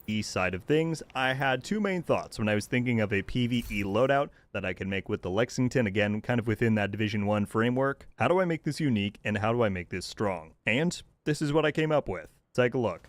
side of things, I had two main thoughts when I was thinking of a PvE loadout that I could make with the Lexington, again, kind of within that Division 1 framework. How do I make this unique, and how do I make this strong? And this is what I came up with. Take a look.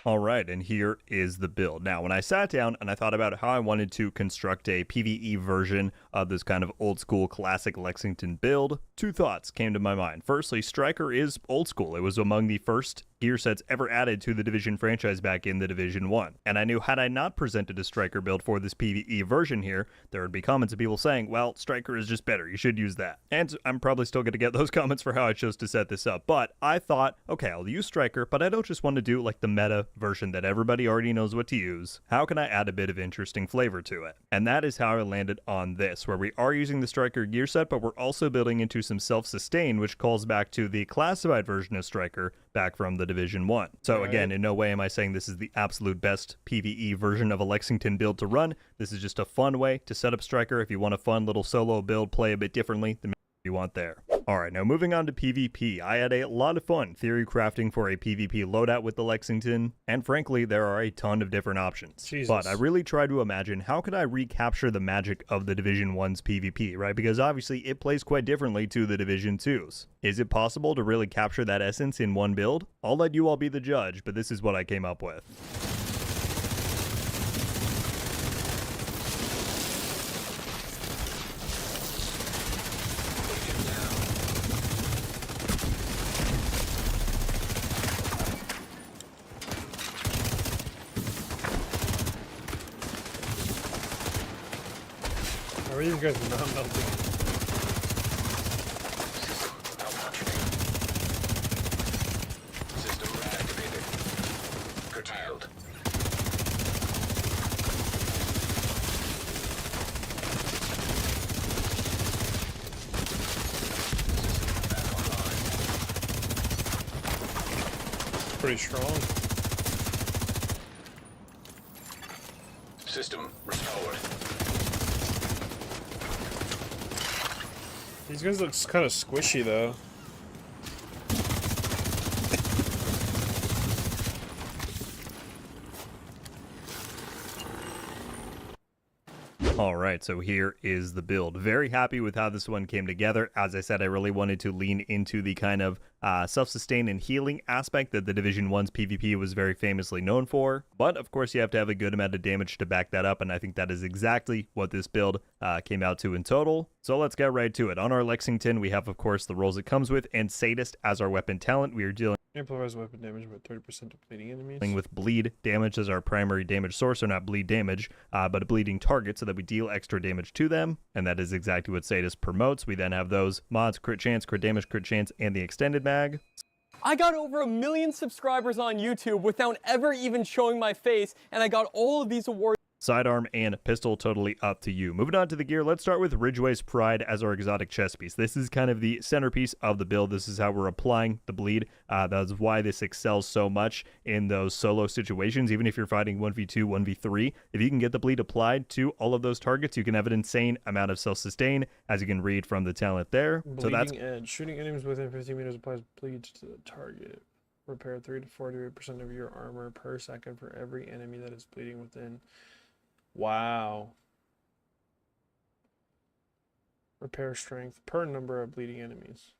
Alright, and here is the build. Now, when I sat down and I thought about how I wanted to construct a PvE version of this kind of old school classic Lexington build, two thoughts came to my mind. Firstly, Striker is old school. It was among the first gear sets ever added to the Division franchise back in the Division 1. And I knew had I not presented a Striker build for this PvE version here, there would be comments of people saying, well, Striker is just better, you should use that. And I'm probably still going to get those comments for how I chose to set this up. But I thought, okay, I'll use Striker, but I don't just want to do like the meta version that everybody already knows what to use. How can I add a bit of interesting flavor to it? And that is how I landed on this, where we are using the Striker gear set, but we're also building into some self-sustain, which calls back to the classified version of Striker back from the Division 1. So again, in no way am I saying this is the absolute best PvE version of a Lexington build to run. This is just a fun way to set up Striker if you want a fun little solo build, play a bit differently than you want there. Alright, now moving on to PvP, I had a lot of fun theory crafting for a PvP loadout with the Lexington, and frankly, there are a ton of different options. Jesus. But I really tried to imagine how could I recapture the magic of the Division 1's PvP, right? Because obviously it plays quite differently to the Division 2's. Is it possible to really capture that essence in one build? I'll let you all be the judge, but this is what I came up with. How are these guys not melting? System reactivated. Curtailed. Pretty strong. System restored. These guys look kind of squishy though. Alright, so here is the build. Very happy with how this one came together. As I said, I really wanted to lean into the kind of self-sustain and healing aspect that the Division 1's PvP was very famously known for. But of course, you have to have a good amount of damage to back that up, and I think that is exactly what this build came out to in total. So let's get right to it. On our Lexington, we have, of course, the rolls it comes with, and Sadist as our weapon talent. We are dealing Amplifies weapon damage by 30% to bleeding enemies. with bleed damage as our primary damage source, or not bleed damage, but a bleeding target, so that we deal extra damage to them, and that is exactly what Sadist promotes. We then have those mods, crit chance, crit damage, crit chance, and the extended mag. I got over 1 million subscribers on YouTube without ever even showing my face, and I got all of these awards. Sidearm and pistol, totally up to you. Moving on to the gear, let's start with Ridgeway's Pride as our exotic chest piece. This is kind of the centerpiece of the build. This is how we're applying the bleed. That's why this excels so much in those solo situations. Even if you're fighting 1v2, 1v3, if you can get the bleed applied to all of those targets, you can have an insane amount of self-sustain, as you can read from the talent there. Bleeding So that's edge. Shooting enemies within 15 meters applies bleed to the target. Repair 3 to 48% of your armor per second for every enemy that is bleeding within. Wow. Repair strength per number of bleeding enemies.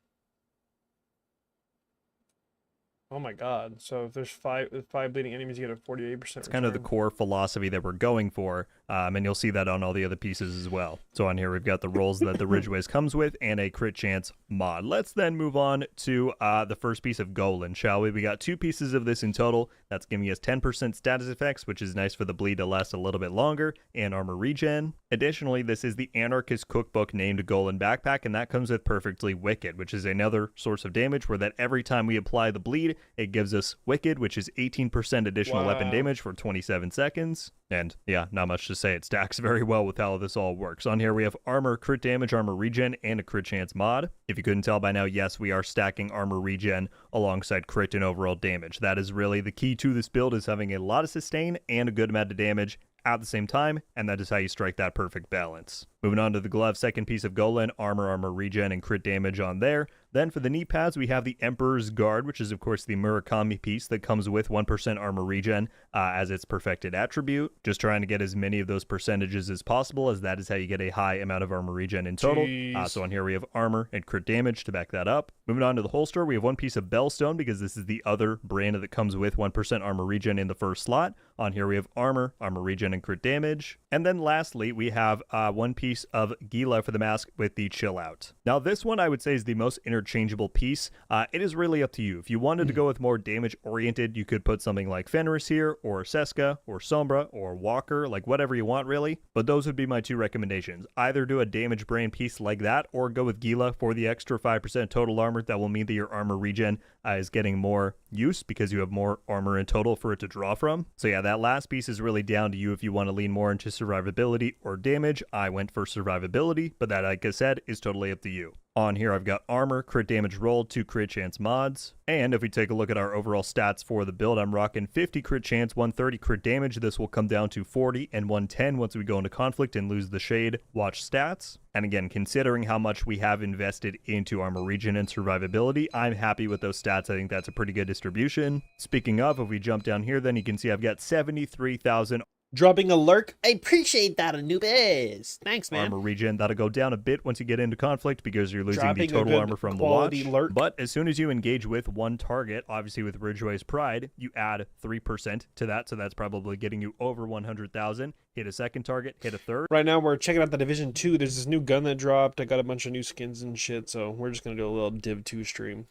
Oh my god. So if there's five bleeding enemies, you get a 48% It's kind of the core philosophy that we're going for And you'll see that on all the other pieces as well. So on here, we've got the rolls that the Ridgeways comes with and a crit chance mod. Let's then move on to the first piece of Golan, shall we? We got 2 pieces of this in total. That's giving us 10% status effects, which is nice for the bleed to last a little bit longer, and armor regen. Additionally, this is the Anarchist Cookbook named Golan Backpack, and that comes with Perfectly Wicked, which is another source of damage where that every time we apply the bleed, it gives us Wicked, which is 18% additional weapon damage for 27 seconds. And yeah, not much to say. It stacks very well with how this all works. On here, we have armor, crit damage, armor regen, and a crit chance mod. If you couldn't tell by now, yes, we are stacking armor regen alongside crit and overall damage. That is really the key to this build, is having a lot of sustain and a good amount of damage at the same time, and that is how you strike that perfect balance. Moving on to the glove, second piece of Golan, armor regen, and crit damage on there. Then for the knee pads, we have the Emperor's Guard, which is of course the Murakami piece that comes with 1% armor regen as its perfected attribute. Just trying to get as many of those percentages as possible, as that is how you get a high amount of armor regen in total. So on here we have armor and crit damage to back that up. Moving on to the holster, we have 1 piece of Bellstone, because this is the other brand that comes with 1% armor regen in the first slot. On here we have armor regen, and crit damage. And then lastly, we have 1 piece of Gila for the mask with the Chill Out. Now this one I would say is the most interchangeable piece. It is really up to you. If you wanted to go with more damage oriented, you could put something like Fenris here, or Seska, or Sombra, or Walker, like whatever you want really. But those would be my 2 recommendations. Either do a damage brand piece like that, or go with Gila for the extra 5% total armor. That will mean that your armor regen is getting more use because you have more armor in total for it to draw from. So yeah, that last piece is really down to you if you want to lean more into survivability or damage. I went for survivability, but that, like I said, is totally up to you. On here, I've got armor, crit damage rolled, 2 crit chance mods. And if we take a look at our overall stats for the build, I'm rocking 50 crit chance, 130 crit damage. This will come down to 40 and 110 once we go into conflict and lose the shade. Watch stats. And again, considering how much we have invested into armor regen and survivability, I'm happy with those stats. I think that's a pretty good distribution. Speaking of, if we jump down here, then you can see I've got 73,000 dropping a lurk. I appreciate that, Anubis. Thanks, man. armor regen. That'll go down a bit once you get into conflict because you're losing Dropping the a total good armor from the quality watch. lurk. But as soon as you engage with one target, obviously with Ridgeway's Pride, you add 3% to that, so that's probably getting you over 100,000. Hit a second target, hit a third. Right now we're checking out the Division 2. There's this new gun that dropped. I got a bunch of new skins and shit, so we're just going to do a little Div 2 stream.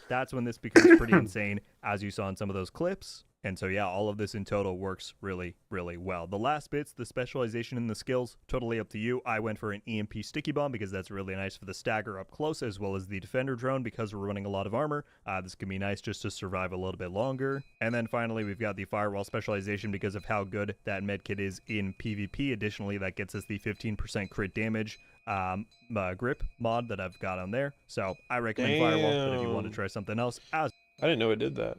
That's when this becomes pretty insane, as you saw in some of those clips. And so, yeah, all of this in total works really, really well. The last bits, the specialization in the skills, totally up to you. I went for an EMP Sticky Bomb because that's really nice for the stagger up close, as well as the Defender Drone because we're running a lot of armor. This can be nice just to survive a little bit longer. And then finally, we've got the Firewall specialization because of how good that medkit is in PvP. Additionally, that gets us the 15% crit damage grip mod that I've got on there. So I recommend Firewall, but if you want to try something else, I didn't know it did that.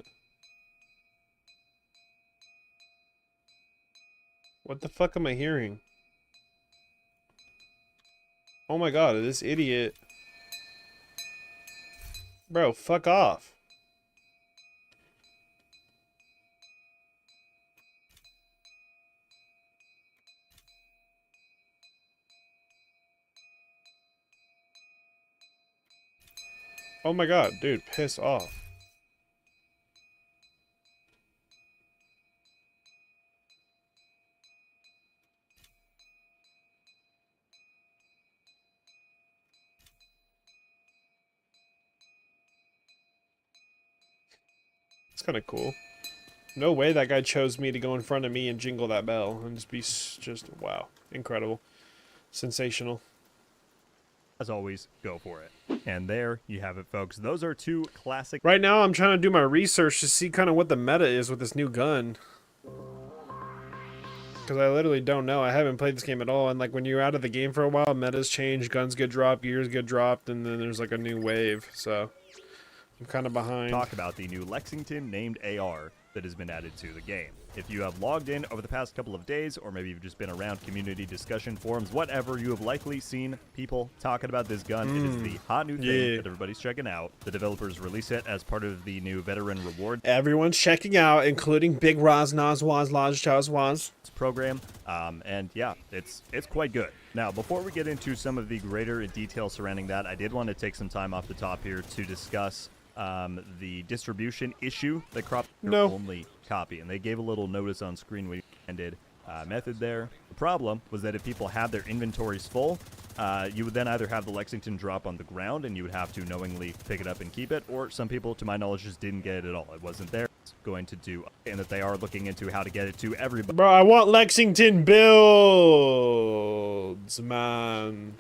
What the fuck am I hearing? Oh my god, this idiot. Bro, fuck off. Oh my god, dude, piss off. It's kind of cool. No way that guy chose me to go in front of me and jingle that bell and just be just wow, incredible, sensational. As always, go for it. And there you have it, folks. Those are 2 classic. Right now, I'm trying to do my research to see kind of what the meta is with this new gun. Because I literally don't know. I haven't played this game at all. And like when you're out of the game for a while, metas change, guns get dropped, gears get dropped, and then there's like a new wave. So I'm kind of behind. Talk about the new Lexington named AR that has been added to the game. If you have logged in over the past couple of days, or maybe you've just been around community discussion forums, whatever, you have likely seen people talking about this gun. It is the hot new thing that everybody's checking out. The developers release it as part of the new veteran reward Everyone's checking out, including Big Roz, Nas, Waz, Lodge, Chaz, Waz. program, and yeah, it's quite good. Now, before we get into some of the greater details surrounding that, I did want to take some time off the top here to discuss the distribution issue that cropped their only copy, and they gave a little notice on screen when it ended. method there. The problem was that if people had their inventories full, you would then either have the Lexington drop on the ground and you would have to knowingly pick it up and keep it, or some people, to my knowledge, just didn't get it at all. It wasn't there. It's going to do, and that they are looking into how to get it to everybody. Bro, I want Lexington builds, man.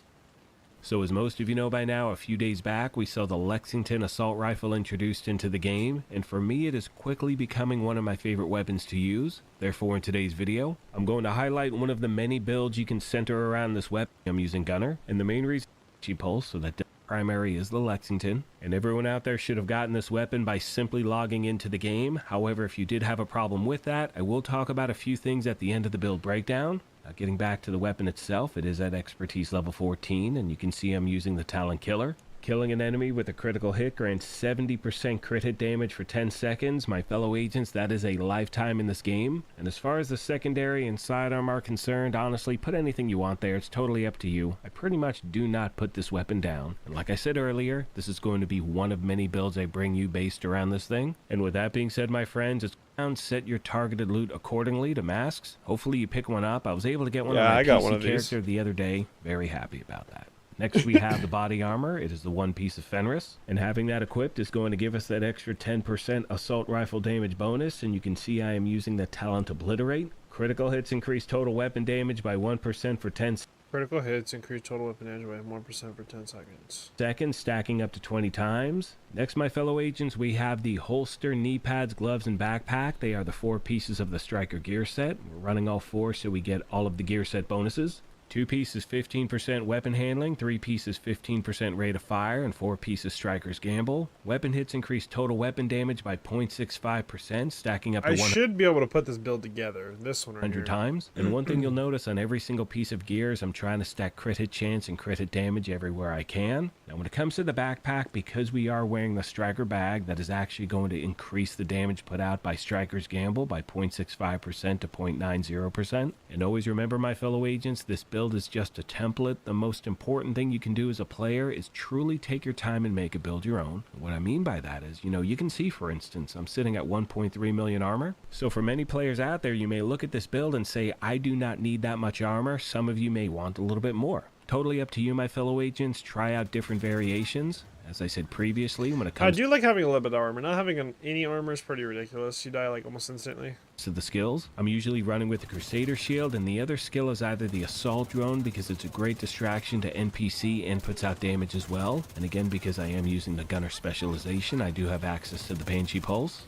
So as most of you know by now, a few days back we saw the Lexington assault rifle introduced into the game, and for me it is quickly becoming one of my favorite weapons to use. Therefore in today's video, I'm going to highlight one of the many builds you can center around this weapon. I'm using Gunner, and the main reason she pulls so that primary is the Lexington, and everyone out there should have gotten this weapon by simply logging into the game. However, if you did have a problem with that, I will talk about a few things at the end of the build breakdown. Now, getting back to the weapon itself, it is at expertise level 14, and you can see I'm using the Talon Killer. Killing an enemy with a critical hit grants 70% crit hit damage for 10 seconds. My fellow agents, that is a lifetime in this game. And as far as the secondary and sidearm are concerned, honestly, put anything you want there. It's totally up to you. I pretty much do not put this weapon down. And like I said earlier, this is going to be one of many builds I bring you based around this thing. And with that being said, my friends, it's set your targeted loot accordingly to masks. Hopefully you pick one up. I was able to get one of my PC character the other day. Very happy about that. Next, we have the body armor. It is the one piece of Fenris, and having that equipped is going to give us that extra 10% assault rifle damage bonus, and you can see I am using the Talent Obliterate. Critical hits increase total weapon damage by 1% for 10 Critical hits increase total weapon damage by 1% for 10 seconds. seconds, stacking up to 20 times. Next, my fellow agents, we have the holster, knee pads, gloves, and backpack. They are the 4 pieces of the Striker gear set. We're running all 4 so we get all of the gear set bonuses. 2 pieces 15% weapon handling, 3 pieces 15% rate of fire, and 4 pieces Striker's Gamble. Weapon hits increase total weapon damage by 0.65%, stacking up to I should be able to put this build together. This one right 100 here. times. And one thing you'll notice on every single piece of gear is I'm trying to stack crit hit chance and crit hit damage everywhere I can. Now when it comes to the backpack, because we are wearing the Striker bag, that is actually going to increase the damage put out by Striker's Gamble by 0.65% to 0.90%. And always remember, my fellow agents, this build is just a template. The most important thing you can do as a player is truly take your time and make a build your own. What I mean by that is, you can see, for instance, I'm sitting at 1.3 million armor. So for many players out there, you may look at this build and say, I do not need that much armor. Some of you may want a little bit more. Totally up to you, my fellow agents. Try out different variations. As I said previously, when it comes I do like having a little bit of armor. Not having any armor is pretty ridiculous. You die like almost instantly. to the skills, I'm usually running with the Crusader Shield, and the other skill is either the Assault Drone because it's a great distraction to NPC and puts out damage as well. And again, because I am using the Gunner specialization, I do have access to the Banshee Pulse.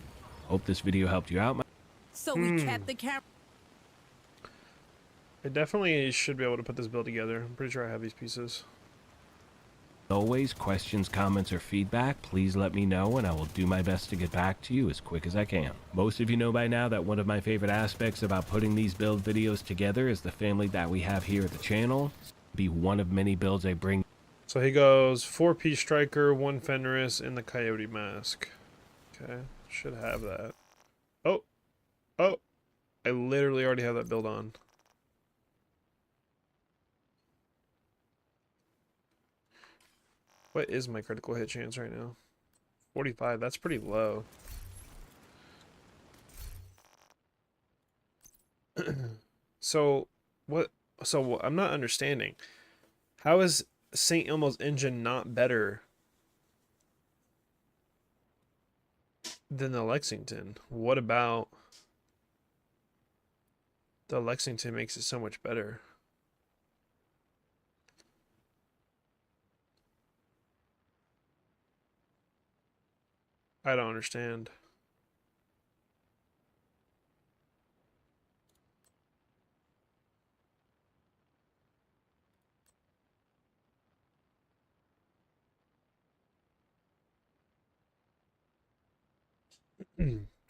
Hope this video helped you out. So we kept the camera. I definitely should be able to put this build together. I'm pretty sure I have these pieces. Always, questions, comments, or feedback, please let me know and I will do my best to get back to you as quick as I can. Most of you know by now that one of my favorite aspects about putting these build videos together is the family that we have here at the channel. Be one of many builds I bring. So he goes 4-piece Striker, 1 Fenris, and the Coyote Mask. Okay, should have that. Oh, I literally already have that build on. What is my critical hit chance right now? 45, that's pretty low. So I'm not understanding. How is St. Elmo's engine not better than the Lexington? What about the Lexington makes it so much better? I don't understand.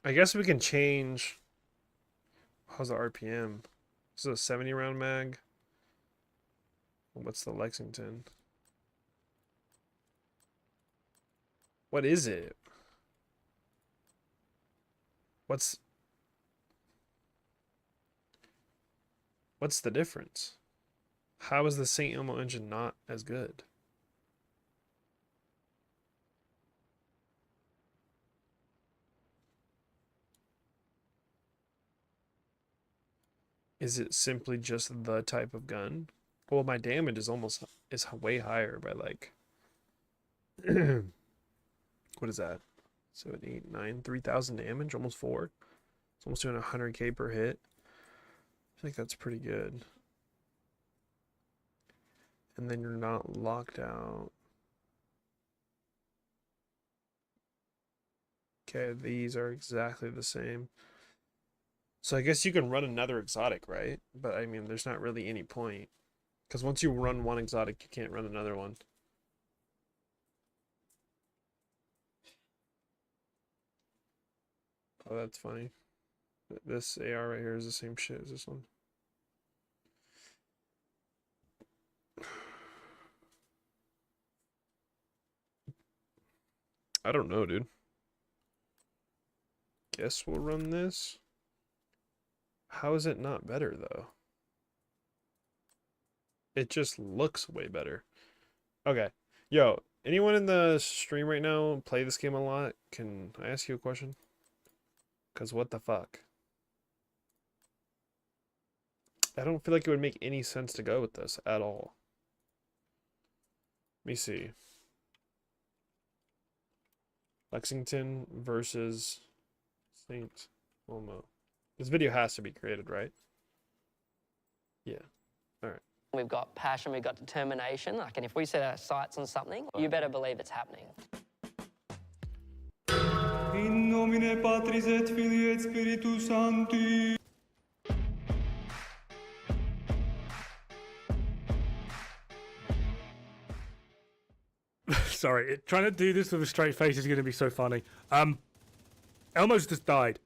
I guess we can change. How's the RPM? This is a 70 round mag. What's the Lexington? What is it? What's the difference? How is the St. Elmo engine not as good? Is it simply just the type of gun? Well, my damage is way higher by like what is that? 7, 8, 9, 3,000 damage, almost 4. It's almost doing 100k per hit. I think that's pretty good. And then you're not locked out. Okay, these are exactly the same. So I guess you can run another exotic, right? But I mean, there's not really any point. Because once you run one exotic, you can't run another one. Oh, that's funny. This AR right here is the same shit as this one. I don't know, dude. Guess we'll run this. How is it not better, though? It just looks way better. Okay. Yo, anyone in the stream right now play this game a lot? Can I ask you a question? Because what the fuck? I don't feel like it would make any sense to go with this at all. Let me see. Lexington versus Saint Elmo. This video has to be created, right? Yeah. All right. We've got passion, we've got determination. Like, and if we set our sights on something, you better believe it's happening. In nomine Patris et Filii et Spiritus Sancti. Sorry, trying to do this with a straight face is going to be so funny. Elmo's just died.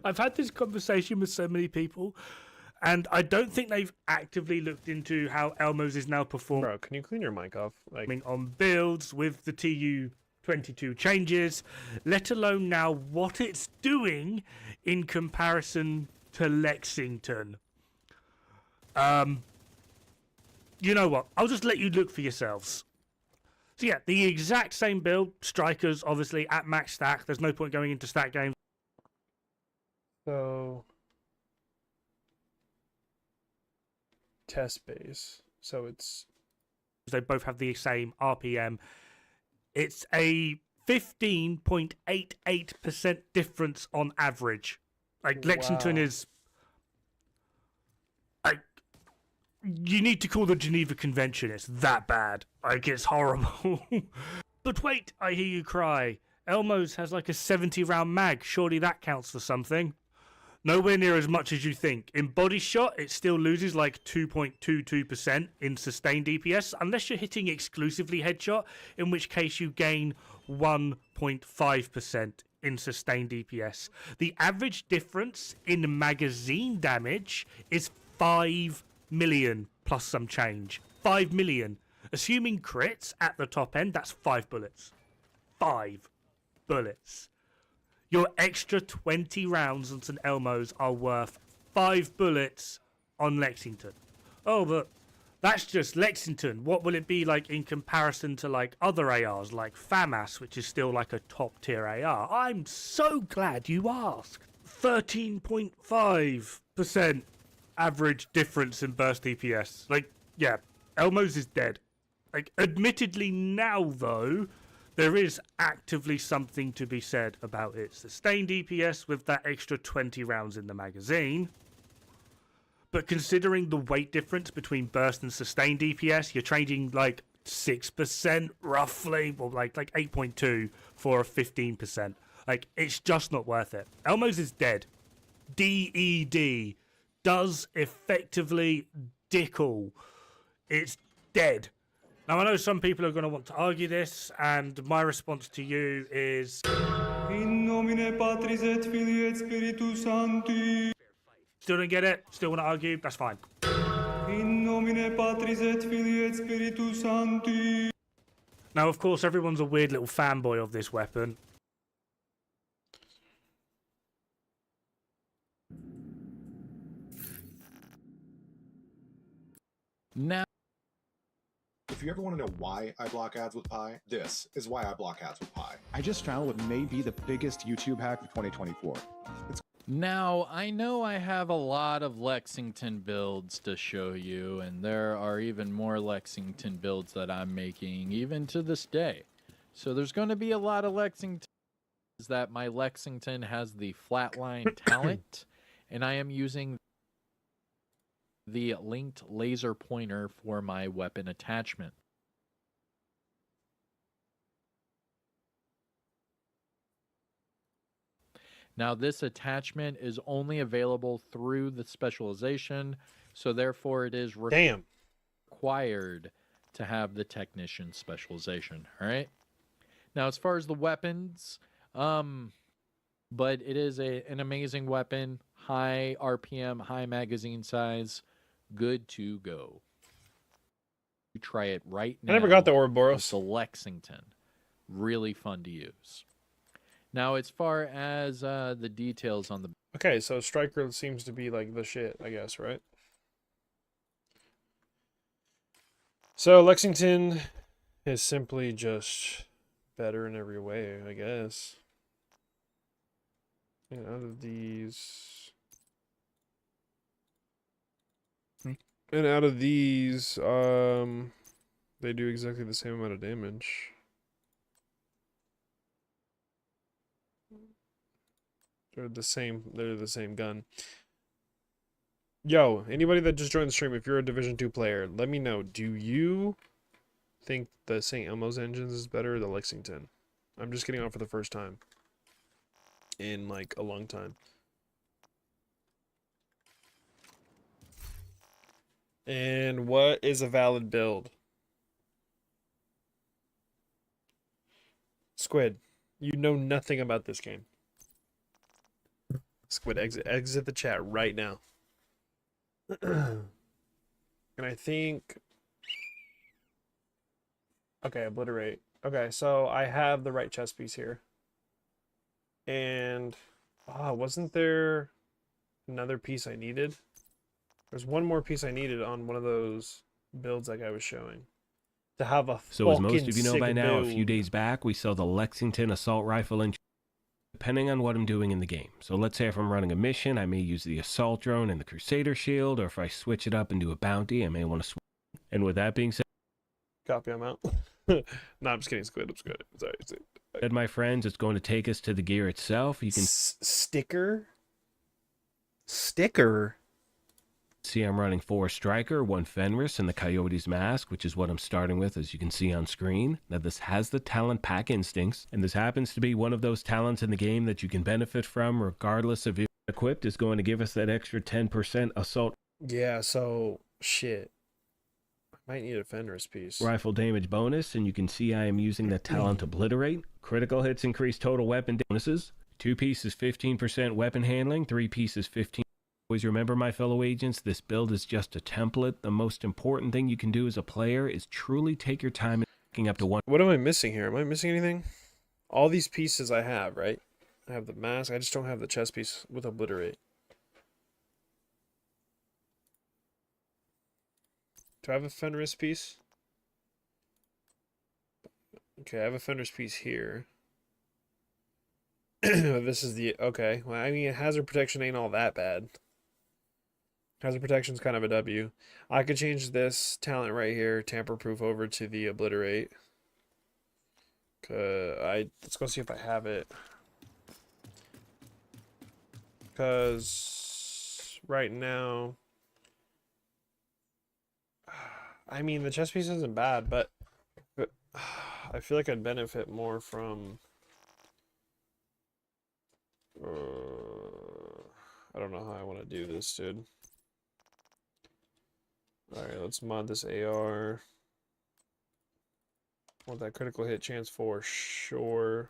I've had this conversation with so many people, and I don't think they've actively looked into how Elmo's is now performing. Bro, can you clean your mic off? Like, On builds with the TU22 changes, let alone now what it's doing in comparison to Lexington. You know what? I'll just let you look for yourselves. So yeah, the exact same build, strikers obviously at max stack. There's no point going into stack games. so test base. So it's They both have the same RPM. It's a 15.88% difference on average. Like Lexington Wow. is, like, you need to call the Geneva Convention. It's that bad. Like, it's horrible. But wait, I hear you cry. Elmo's has like a 70 round mag. Surely that counts for something. Nowhere near as much as you think. In body shot, it still loses like 2.22% in sustained DPS, unless you're hitting exclusively headshot, in which case you gain 1.5% in sustained DPS. The average difference in magazine damage is 5 million plus some change. 5 million. Assuming crits at the top end, that's 5 bullets. 5 bullets. Your extra 20 rounds on St. Elmo's are worth 5 bullets on Lexington. Oh, but that's just Lexington. What will it be like in comparison to like other ARs like FAMAS, which is still like a top tier AR? I'm so glad you asked. 13.5% average difference in burst DPS. Like, yeah, Elmo's is dead. Like, admittedly now though, there is actively something to be said about its sustained DPS with that extra 20 rounds in the magazine. But considering the weight difference between burst and sustained DPS, you're trading like 6% roughly, or like 8.2 for a 15%. Like, it's just not worth it. Elmo's is dead. DED. Does effectively dickle. It's dead. Now, I know some people are going to want to argue this, and my response to you is... In nomine Patris et Filii et Spiritus Sancti. Still don't get it? Still want to argue? That's fine. In nomine Patris et Filii et Spiritus Sancti. Now, of course, everyone's a weird little fanboy of this weapon. Now, if you ever want to know why I block ads with Pi, this is why I block ads with Pi. I just found what may be the biggest YouTube hack of 2024. Now, I know I have a lot of Lexington builds to show you, and there are even more Lexington builds that I'm making, even to this day. So there's going to be a lot of Lexington. Is that my Lexington has the flatline talent, and I am using the linked laser pointer for my weapon attachment. Now, this attachment is only available through the specialization, so therefore it is required to have the technician specialization. All right. Now, as far as the weapons, but it is an amazing weapon, high RPM, high magazine size, good to go. You try it right now. I never got the Ouroboros. It's the Lexington, really fun to use. Now, as far as the details on the... Okay, so Striker seems to be like the shit, I guess, right? So Lexington is simply just better in every way, I guess. And out of these... And out of these, they do exactly the same amount of damage. They're the same gun. Yo, anybody that just joined the stream, if you're a Division 2 player, let me know. Do you think the St. Elmo's engines is better or the Lexington? I'm just getting on for the first time in like a long time. And what is a valid build? Squid, you know nothing about this game. Squid, exit the chat right now. And I think... Okay, obliterate. Okay, so I have the right chess piece here. And... wasn't there another piece I needed? There's one more piece I needed on one of those builds like I was showing. To have a So as most fucking of you know sick by now, a build. few days back, we saw the Lexington assault rifle in depending on what I'm doing in the game. So let's say if I'm running a mission, I may use the assault drone and the Crusader shield, or if I switch it up and do a bounty, I may want to switch. And with that being said, Copy, I'm out. No, I'm just kidding, Squid. I'm Squid. Sorry. my friends, it's going to take us to the gear itself. You can Sticker? see I'm running 4 Striker, 1 Fenris, and the Coyote's Mask, which is what I'm starting with, as you can see on screen. Now, this has the talent Pack Instincts, and this happens to be one of those talents in the game that you can benefit from regardless of if equipped, is going to give us that extra 10% assault Yeah, so, shit. I might need a Fenris piece. rifle damage bonus, and you can see I am using the talent Obliterate. Critical hits increase total weapon bonuses. 2 pieces 15% weapon handling, 3 pieces 15%. Always remember, my fellow agents, this build is just a template. The most important thing you can do as a player is truly take your time in picking up to one. What am I missing here? Am I missing anything? All these pieces I have, right? I have the mask. I just don't have the chest piece with Obliterate. Do I have a Fenris piece? Okay, I have a Fenris piece here. This is the... Okay. Well, I mean, hazard protection ain't all that bad. Hazard protection's kind of a W. I could change this talent right here, tamper-proof, over to the Obliterate. Let's go see if I have it. Because right now... I mean, the chest piece isn't bad, but I feel like I'd benefit more from... I don't know how I want to do this, dude. Alright, let's mod this AR. Want that critical hit chance for sure.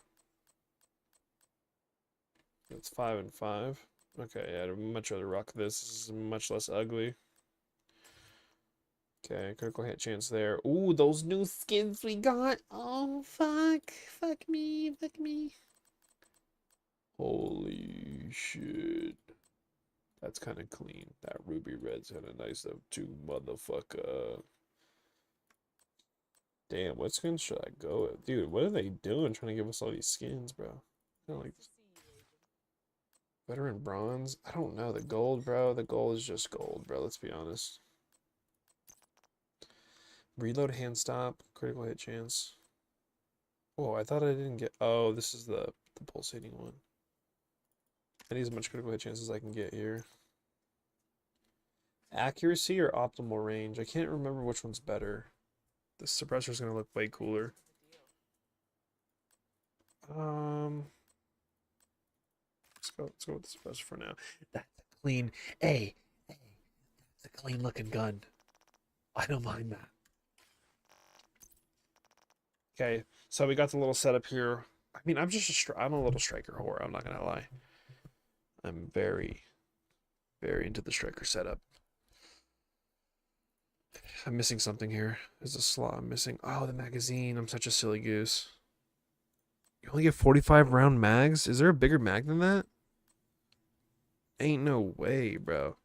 That's 5 and 5. Okay, I'd much rather rock this. This is much less ugly. Okay, critical hit chance there. Ooh, those new skins we got. Oh, fuck. Fuck me. Fuck me. Holy shit. That's kind of clean. That ruby red's kind of nice though, too, motherfucker. Damn, what skin should I go with? Dude, what are they doing trying to give us all these skins, bro? I don't like this. Veteran bronze? I don't know. The gold, bro. The gold is just gold, bro. Let's be honest. Reload hand stop. Critical hit chance. Oh, I thought I didn't get... Oh, this is the pulsating one. I need as much critical hit chance as I can get here. Accuracy or optimal range? I can't remember which one's better. The suppressor's going to look way cooler. Let's go with the suppressor for now. That's a clean. Hey, that's a clean looking gun. I don't mind that. Okay, so we got the little setup here. I mean, I'm a little striker whore. I'm not gonna lie. I'm very, very into the striker setup. I'm missing something here. There's a slot I'm missing. Oh, the magazine. I'm such a silly goose. You only get 45 round mags? Is there a bigger mag than that? Ain't no way, bro.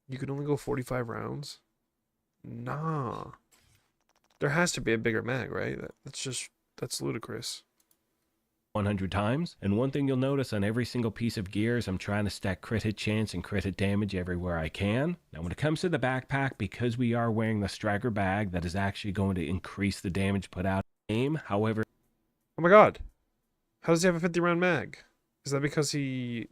You can only go 45 rounds? Nah. There has to be a bigger mag, right? That's ludicrous. 100 times. And one thing you'll notice on every single piece of gear is I'm trying to stack crit hit chance and crit hit damage everywhere I can. Now when it comes to the backpack, because we are wearing the striker bag, that is actually going to increase the damage put out in the game. However... Oh my god. How does he have a 50 round mag? Is that because he...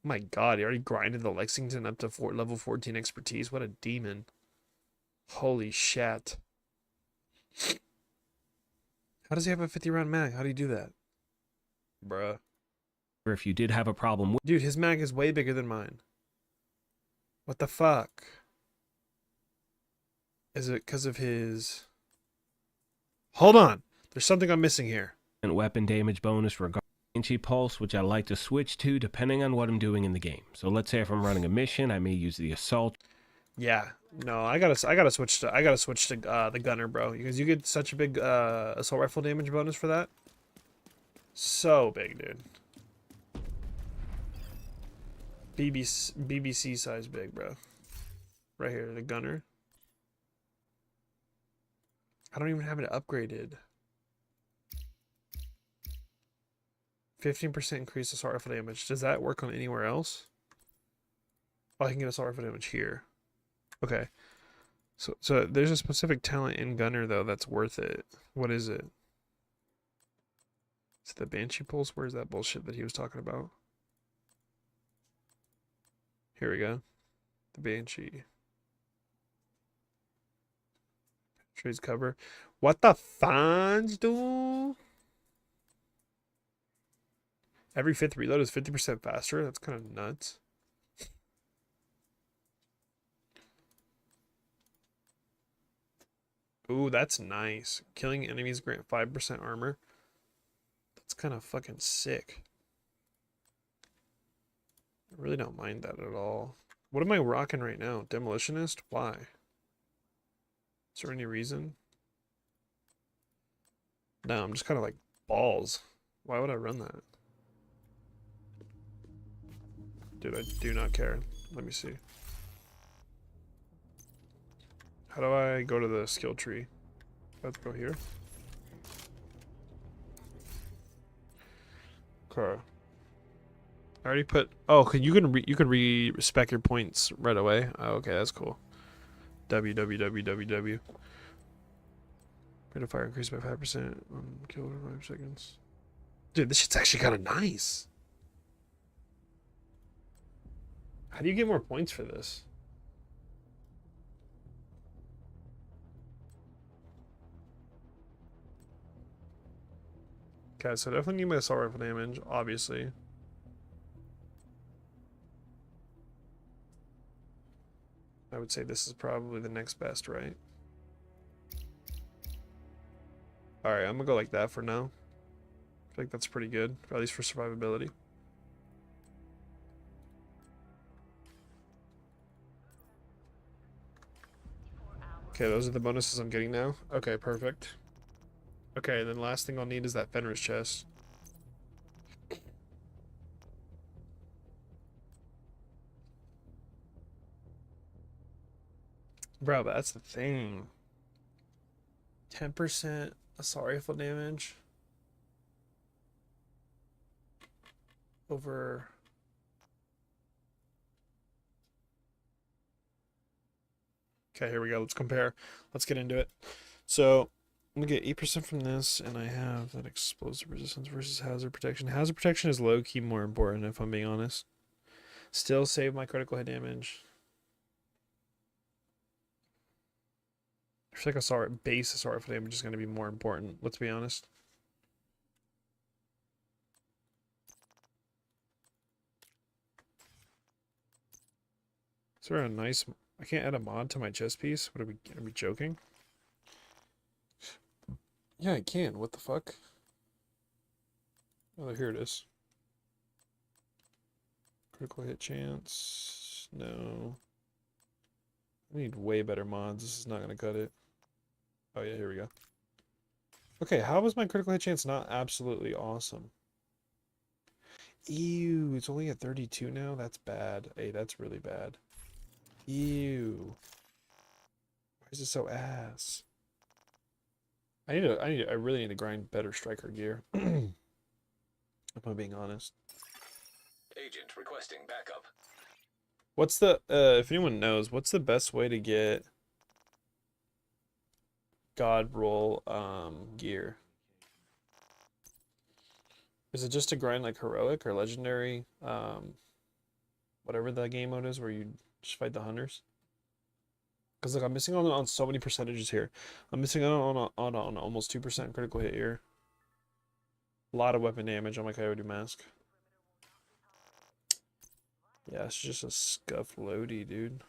Oh my god, he already grinded the Lexington up to level 14 expertise. What a demon. Holy shit. How does he have a 50 round mag? How do you do that? Bruh. If you did have a problem with... Dude, his mag is way bigger than mine. What the fuck? Is it because of his... Hold on. There's something I'm missing here. Weapon damage bonus regarding Banshee Pulse, which I like to switch to depending on what I'm doing in the game. So let's say if I'm running a mission, I may use the Assault. Yeah, no, I gotta switch to the gunner, bro, because you get such a big assault rifle damage bonus for that. So big, dude. BBC size big, bro. Right here, the gunner. I don't even have it upgraded. 15% increase assault rifle damage. Does that work on anywhere else? Oh, I can get assault rifle damage here. Okay. So there's a specific talent in gunner though that's worth it. What is it? Is it the Banshee Pulse? Where's that bullshit that he was talking about? Here we go. The Banshee. Trades cover. What the fans do? Every 5th reload is 50% faster. That's kind of nuts. Ooh, that's nice. Killing enemies grant 5% armor. That's kind of fucking sick. I really don't mind that at all. What am I rocking right now? Demolitionist? Why? Is there any reason? No, I'm just kind of like balls. Why would I run that? Dude, I do not care. Let me see. How do I go to the skill tree? Let's go here. Okay. I already put. Oh, you can re-spec your points right away. Oh, okay, that's cool. W. Rate of fire increased by 5%. Kill in 5 seconds. Dude, this shit's actually kind of nice. How do you get more points for this? Okay, so definitely need my assault rifle damage, obviously. I would say this is probably the next best, right? Alright, I'm gonna go like that for now. I think that's pretty good, at least for survivability. Okay, those are the bonuses I'm getting now. Okay, perfect. Okay, then last thing I'll need is that Fenris chest. Bro, but that's the thing. 10% assault rifle damage. over. Okay, here we go. Let's compare. Let's get into it. So I'm gonna get 8% from this, and I have that explosive resistance versus hazard protection. Hazard protection is low key more important, if I'm being honest. Still save my critical hit damage. I feel like base assault rifle damage is gonna be more important. Let's be honest. Is there a nice? I can't add a mod to my chest piece. What are we joking? Yeah, I can. What the fuck? Oh, here it is. Critical hit chance. No. I need way better mods. This is not gonna cut it. Oh yeah, here we go. Okay, how was my critical hit chance not absolutely awesome? Ew, it's only at 32 now? That's bad. Hey, that's really bad. Ew. Why is it so ass? I really need to grind better striker gear. If I'm being honest. Agent requesting backup. What's the if anyone knows, what's the best way to get God roll gear? Is it just to grind like heroic or legendary, whatever the game mode is where you just fight the hunters? Because like I'm missing on so many percentages here. I'm missing on almost 2% critical hit here. A lot of weapon damage on my Coyote mask. Yeah, it's just a scuff loady, dude.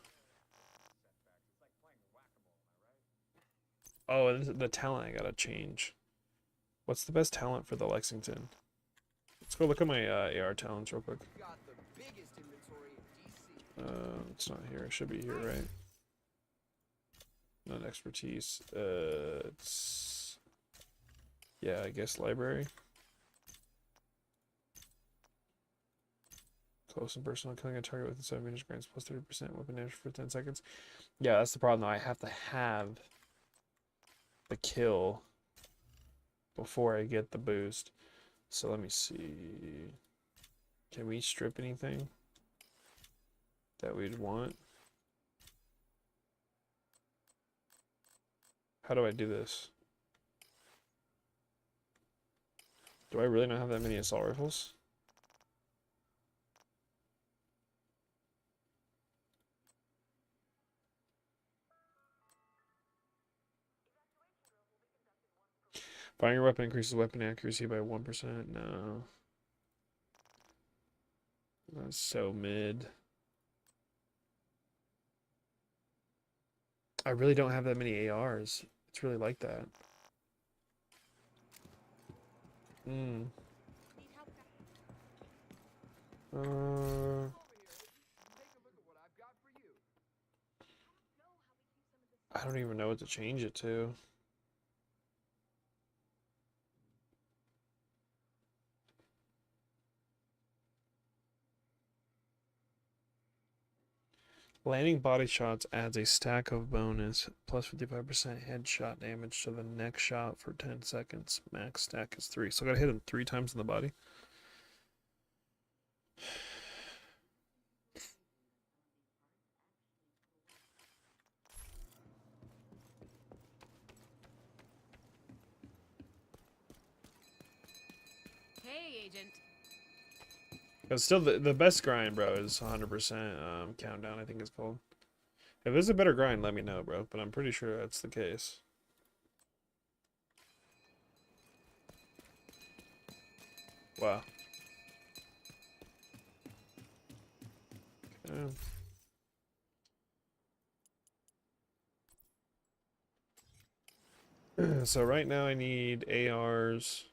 Oh, and the talent I gotta change. What's the best talent for the Lexington? Let's go look at my AR talents real quick. It's not here. It should be here, right? Not expertise. It's... Yeah, I guess library. Close and personal, killing a target within 7 minutes grants plus 30% weapon damage for 10 seconds. Yeah, that's the problem though. I have to have the kill before I get the boost. So let me see. Can we strip anything that we'd want? How do I do this? Do I really not have that many assault rifles? Firing your weapon increases weapon accuracy by 1%. No. That's so mid. I really don't have that many ARs. It's really like that. I don't even know what to change it to. Landing body shots adds a stack of bonus plus 55% headshot damage to the next shot for 10 seconds. Max stack is 3. So I gotta hit him 3 times in the body. Hey, Agent. But still, the best grind, bro, is 100% countdown, I think it's called. If there's a better grind, let me know, bro. But I'm pretty sure that's the case. Wow. Okay. So right now I need ARs.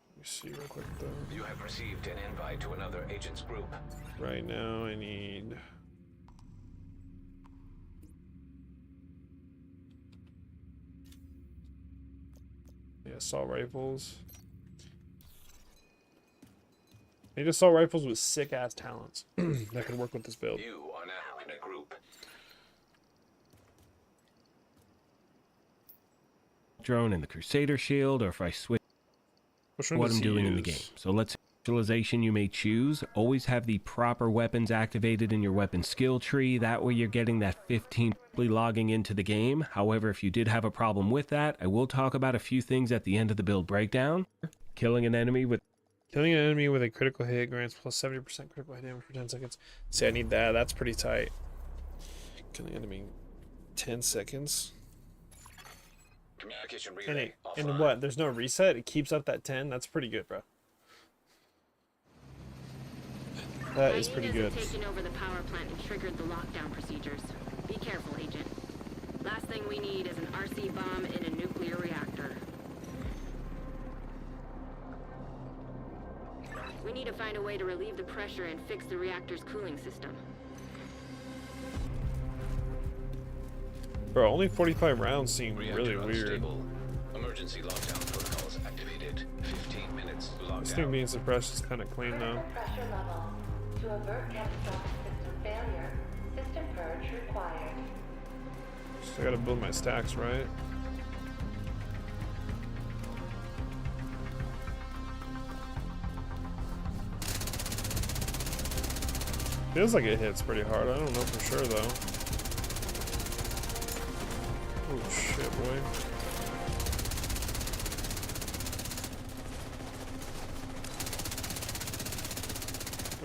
Let me see real quick though. You have received an invite to another agent's group. Right now I need... Yeah, assault rifles. I need assault rifles with sick ass talents that can work with this build. You are now in a group. Drone and the Crusader shield, or if I switch Which one what does I'm he doing in the use? game. So let's specialization you may choose, always have the proper weapons activated in your weapon skill tree. That way you're getting that 15 logging into the game. However, if you did have a problem with that, I will talk about a few things at the end of the build breakdown. Killing an enemy with a critical hit grants plus 70% critical hit damage for 10 seconds. See, I need that. That's pretty tight. Killing an enemy 10 seconds. Communication And, relay and what? There's no reset? It keeps up that 10? That's pretty good, bro. That is pretty good. Taken over the power plant and triggered the lockdown procedures. Be careful, Agent. Last thing we need is an RC bomb in a nuclear reactor. We need to find a way to relieve the pressure and fix the reactor's cooling system. Bro, only 45 rounds seem really Reactor weird. unstable. Emergency lockdown protocols activated. 15 minutes This lockdown. thing being suppressed is kind of clean now. Pressure level. To avert catastrophic system failure, system purge required. So I gotta build my stacks, right? Feels like it hits pretty hard. I don't know for sure though. Oh shit, boy.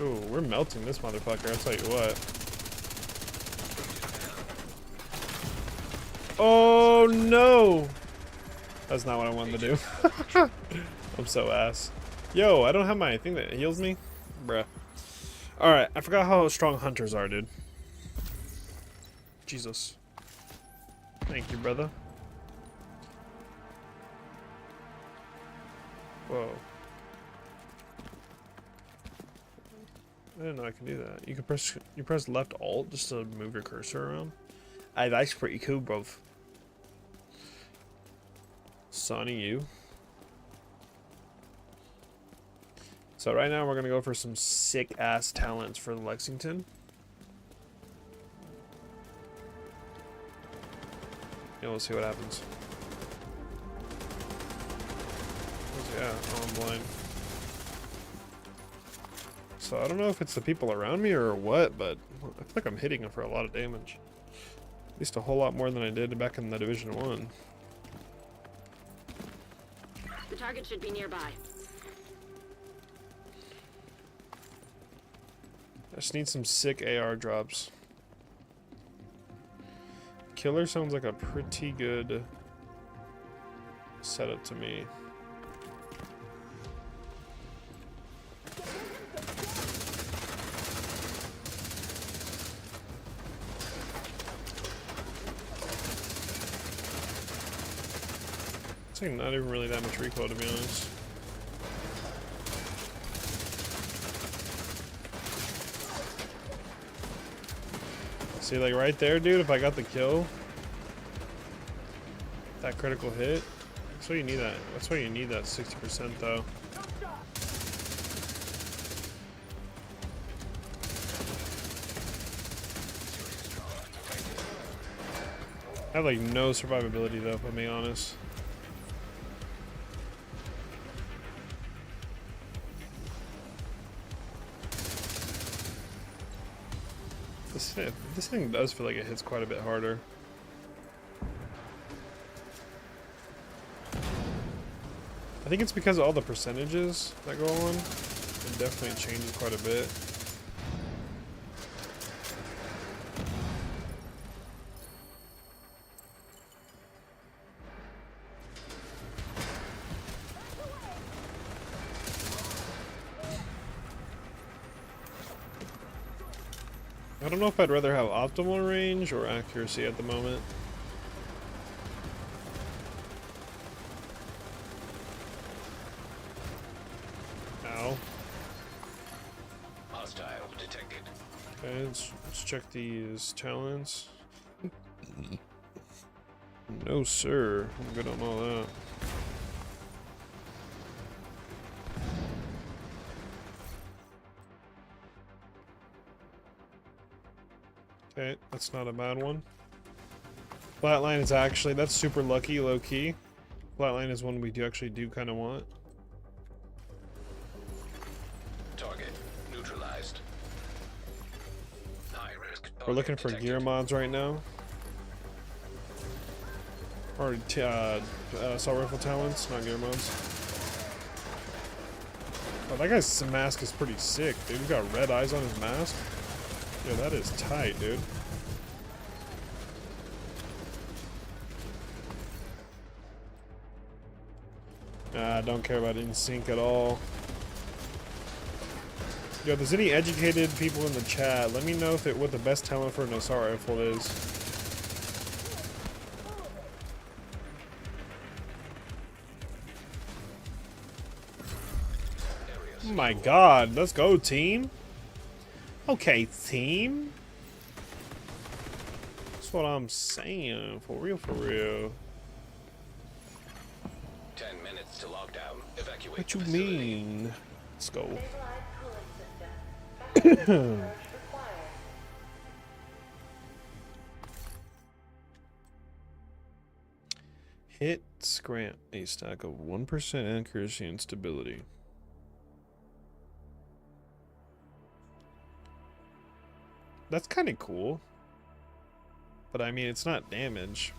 Ooh, we're melting this motherfucker, I'll tell you what. Oh no! That's not what I wanted to do. I'm so ass. Yo, I don't have my thing that heals me? Bruh. Alright, I forgot how strong hunters are, dude. Jesus. Thank you, brother. Whoa. I didn't know I could do that. You press left alt just to move your cursor around. Hey, that's pretty cool, bro. Sonny, you. So right now we're gonna go for some sick ass talents for the Lexington. Yeah, we'll see what happens. Yeah, oh, I'm blind. So I don't know if it's the people around me or what, but I feel like I'm hitting them for a lot of damage. At least a whole lot more than I did back in the Division 1. The target should be nearby. I just need some sick AR drops. Killer sounds like a pretty good setup to me. It's like not even really that much recoil, to be honest. See, like right there, dude, if I got the kill, that critical hit, that's why you need that. That's why you need that 60% though. I have like no survivability though, if I'm being honest. This thing does feel like it hits quite a bit harder. I think it's because of all the percentages that go on. It definitely changes quite a bit. I don't know if I'd rather have optimal range or accuracy at the moment. Ow. Hostile detected. Okay, let's check these talents. No, sir. I'm good on all that. Okay, that's not a bad one. Flatline is actually, that's super lucky, low key. Flatline is one we do actually kind of want. We're looking for gear mods right now. Or assault rifle talents, not gear mods. Oh, that guy's mask is pretty sick, dude. He's got red eyes on his mask. Yo, that is tight, dude. I don't care about InSync at all. Yo, if there's any educated people in the chat, let me know if what the best talent for an assault rifle is. Oh my god, let's go, team. Okay, team. That's what I'm saying. For real, for real. 10 minutes to lockdown. Evacuate. What you mean? Let's go. Hits grant a stack of 1% accuracy and stability. That's kind of cool. But I mean, it's not damage.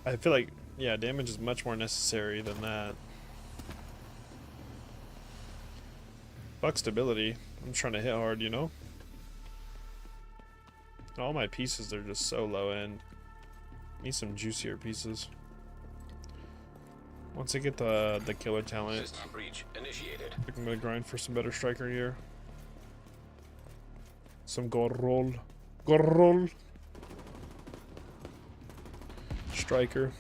I feel like, yeah, damage is much more necessary than that. Fuck stability. I'm trying to hit hard, you know? All my pieces are just so low end. Need some juicier pieces. Once I get the killer talent, System breach initiated. I'm gonna grind for some better striker gear. Some gold roll. Gold roll. Striker.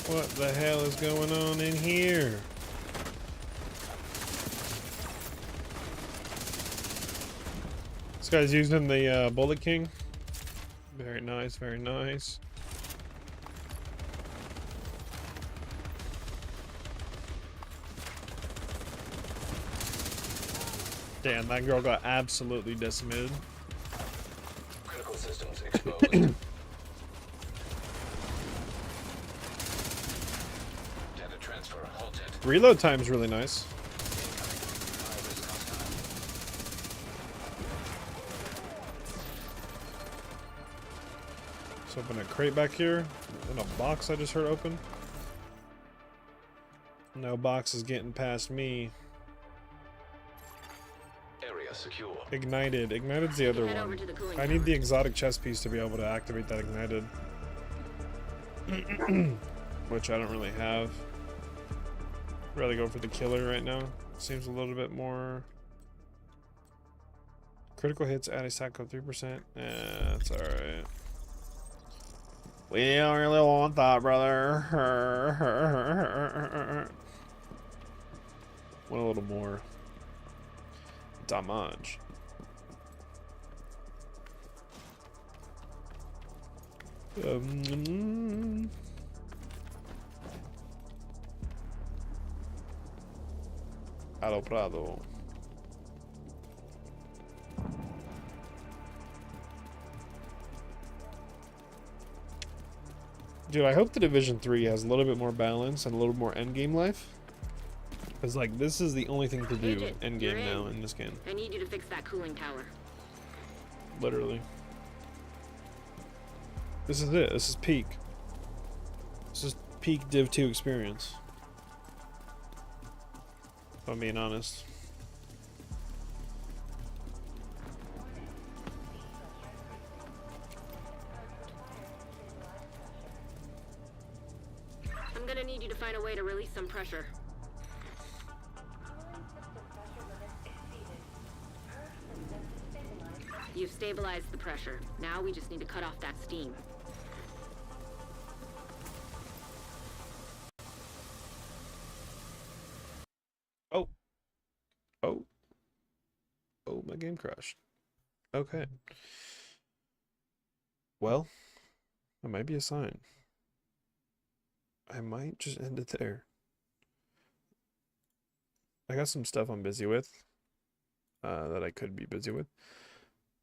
What the hell is going on in here? This guy's using the Bullet King. Very nice, very nice. Damn, that girl got absolutely decimated. Critical systems exposed. Reload time is really nice. Let's open a crate back here. And a box I just heard open. No box is getting past me. Area secure. Ignited. Ignited's the other one. I need the exotic chest piece to be able to activate that ignited. Which I don't really have. I'd rather go for the killer right now. Seems a little bit more. Critical hits, add a stack of 3%. Yeah, that's alright. We don't really want that, brother. Want a little more damage. A lo Prado. Dude, I hope the Division 3 has a little bit more balance and a little more endgame life. Because, like, this is the only thing to do endgame now in this game. I need you to fix that cooling tower. Literally. This is it. This is peak. This is peak Div 2 experience. If I'm being honest. I'm gonna need you to find a way to release some pressure. You've stabilized the pressure. Now we just need to cut off that steam. Oh, my game crashed. Okay. Well, that might be a sign. I might just end it there. I got some stuff I'm busy with that I could be busy with.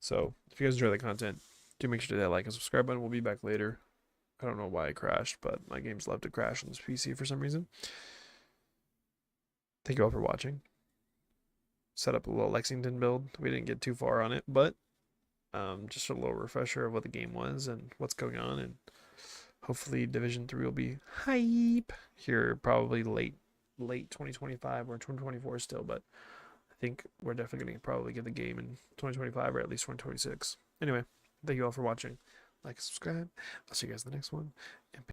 So if you guys enjoy the content, do make sure to hit that like and subscribe button. We'll be back later. I don't know why it crashed, but my game's left to crash on this PC for some reason. Thank you all for watching. Set up a little Lexington build. We didn't get too far on it, but just a little refresher of what the game was and what's going on, and hopefully Division 3 will be hype here probably late 2025 or 2024 still, but I think we're definitely going to probably get the game in 2025 or at least 2026. Anyway, thank you all for watching. Like, subscribe. I'll see you guys in the next one. And